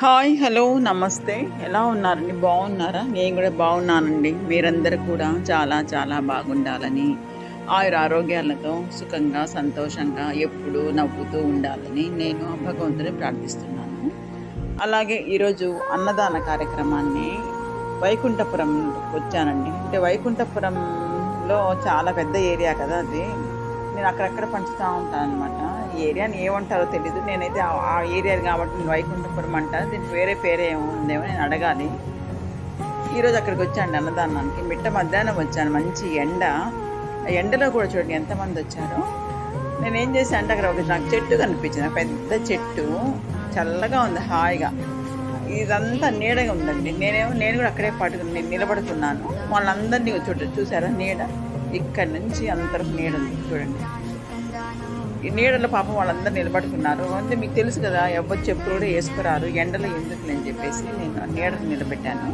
Hi hello నమస్తే. ఎలా ఉన్నారండి? బాగున్నారా? నేను కూడా బాగున్నానండి. మీరందరూ కూడా చాలా చాలా బాగుండాలని, ఆయురారోగ్యాలతో సుఖంగా సంతోషంగా ఎప్పుడూ నవ్వుతూ ఉండాలని నేను ఆ భగవంతుని ప్రార్థిస్తున్నాను. అలాగే ఈరోజు అన్నదాన కార్యక్రమాన్ని వైకుంఠపురం వచ్చానండి. అంటే వైకుంఠపురంలో చాలా పెద్ద ఏరియా కదా అది. నేను అక్కడక్కడ పంచుతూ ఉంటానన్నమాట. ఈ ఏరియాని ఏమంటారో తెలీదు. నేనైతే ఆ ఏరియా కాబట్టి నేను వైకుంఠపురం అంటాను. దీనికి వేరే పేరే ఉందేమో నేను అడగాలి. ఈరోజు అక్కడికి వచ్చానండి అన్నదానానికి. మిట్ట మధ్యాహ్నం వచ్చాను. మంచి ఎండ. ఆ ఎండలో కూడా చూడండి ఎంతమంది వచ్చారో. నేనేం చేశాను అంటే అక్కడ నాకు చెట్టు కనిపించింది. పెద్ద చెట్టు చల్లగా ఉంది హాయిగా. ఇదంతా నీడగా ఉందండి. నేను కూడా అక్కడే నేను నిలబడుతున్నాను. వాళ్ళందరినీ చూసారా నీడ? ఇక్కడ నుంచి అంతవరకు నీడ ఉంది చూడండి. ఈ నీడలో పాపం వాళ్ళందరూ నిలబడుకున్నారు. అంటే మీకు తెలుసు కదా, ఎవరు చెప్పులు కూడా వేసుకురారు ఎండలో ఎందుకు అని చెప్పేసి నేను నీడను నిలబెట్టాను.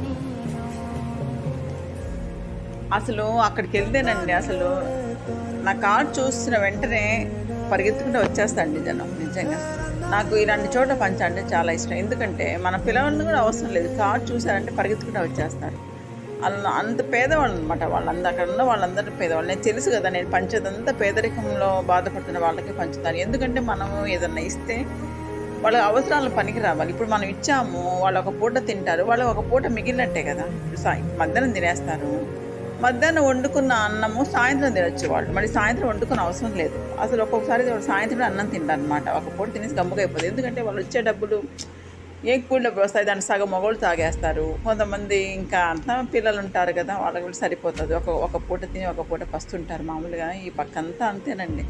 అసలు అక్కడికి వెళ్తేనండి అసలు నా కారు చూసిన వెంటనే పరిగెత్తుకుంటూ వచ్చేస్తాండి జనం. నిజంగా నాకు ఇలాంటి చోట పంచంటే చాలా ఇష్టం. ఎందుకంటే మన పిల్లలను కూడా అవసరం లేదు, కారు చూసారంటే పరిగెత్తుకుంటూ వచ్చేస్తారు. అంత పేదవాళ్ళు అనమాట వాళ్ళందరూ. అక్కడ ఉన్న వాళ్ళందరూ పేదవాళ్ళు. నేను తెలుసు కదా, నేను పంచేదంతా పేదరికంలో బాధపడుతున్న వాళ్ళకి పంచుతాను. ఎందుకంటే మనము ఏదన్నా ఇస్తే వాళ్ళ అవసరాలను పనికి రావాలి. ఇప్పుడు మనం ఇచ్చాము, వాళ్ళు ఒక పూట తింటారు, వాళ్ళు ఒక పూట మిగిలినట్టే కదా. మధ్యాహ్నం తినేస్తారు. మధ్యాహ్నం వండుకున్న అన్నము సాయంత్రం తినొచ్చు వాళ్ళు. మళ్ళీ సాయంత్రం వండుకున్న అవసరం లేదు. అసలు ఒక్కొక్కసారి సాయంత్రం అన్నం తింటారు అనమాట. ఒక పూట తినేసి గమ్ముగా అయిపోతుంది. ఎందుకంటే వాళ్ళు వచ్చే డబ్బులు ఏ కూలి వస్తాయి, దాన్ని సగం మగవాళ్ళు తాగేస్తారు. కొంతమంది ఇంకా అంతా పిల్లలు ఉంటారు కదా, వాళ్ళకి కూడా సరిపోతుంది. ఒక పూట తిని ఒక పూట పస్తుంటారు. మామూలుగా ఈ పక్కంతా అంతేనండి.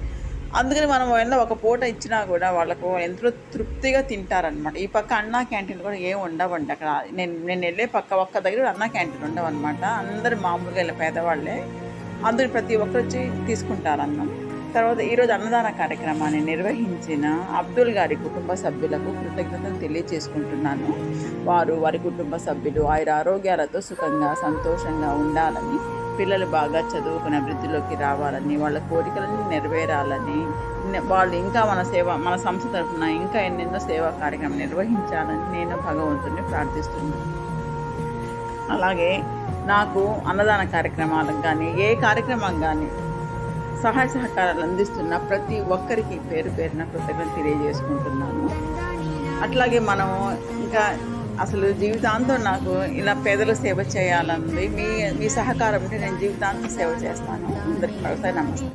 అందుకని మనం ఒక పూట ఇచ్చినా కూడా వాళ్ళకు ఎంతో తృప్తిగా తింటారనమాట. ఈ పక్క అన్నా క్యాంటీన్ కూడా ఏం ఉండవండి అక్కడ. నేను వెళ్ళే ఒక్క దగ్గర అన్నా క్యాంటీన్ ఉండవు అనమాట. అందరు మామూలుగా ఇలా పేదవాళ్ళే. అందరూ ప్రతి ఒక్కరు వచ్చి తీసుకుంటారు అన్నం. తర్వాత ఈరోజు అన్నదాన కార్యక్రమాన్ని నిర్వహించిన అబ్దుల్ గారి కుటుంబ సభ్యులకు కృతజ్ఞతలు తెలియజేసుకుంటున్నాను. వారి కుటుంబ సభ్యులు ఆరోగ్యాలతో సుఖంగా సంతోషంగా ఉండాలని, పిల్లలు బాగా చదువుకుని అభివృద్ధిలోకి రావాలని, వాళ్ళ కోరికలన్నీ నెరవేరాలని, వాళ్ళు ఇంకా మన సంస్థ తరఫున ఇంకా ఎన్నెన్నో సేవా కార్యక్రమం నిర్వహించాలని నేను భగవంతుడిని ప్రార్థిస్తున్నాను. అలాగే నాకు అన్నదాన కార్యక్రమాలకు కానీ ఏ కార్యక్రమం కానీ సహాయ సహకారాలు అందిస్తున్న ప్రతి ఒక్కరికి పేరు పేరున కృతజ్ఞతలు తెలియజేసుకుంటున్నాను. అట్లాగే మనము ఇంకా అసలు జీవితాంతం నాకు ఇలా పేదల సేవ చేయాలంది. మీ సహకారం ఉంటే నేను జీవితాంతం సేవ చేస్తాను. అందరికీ నమస్తే.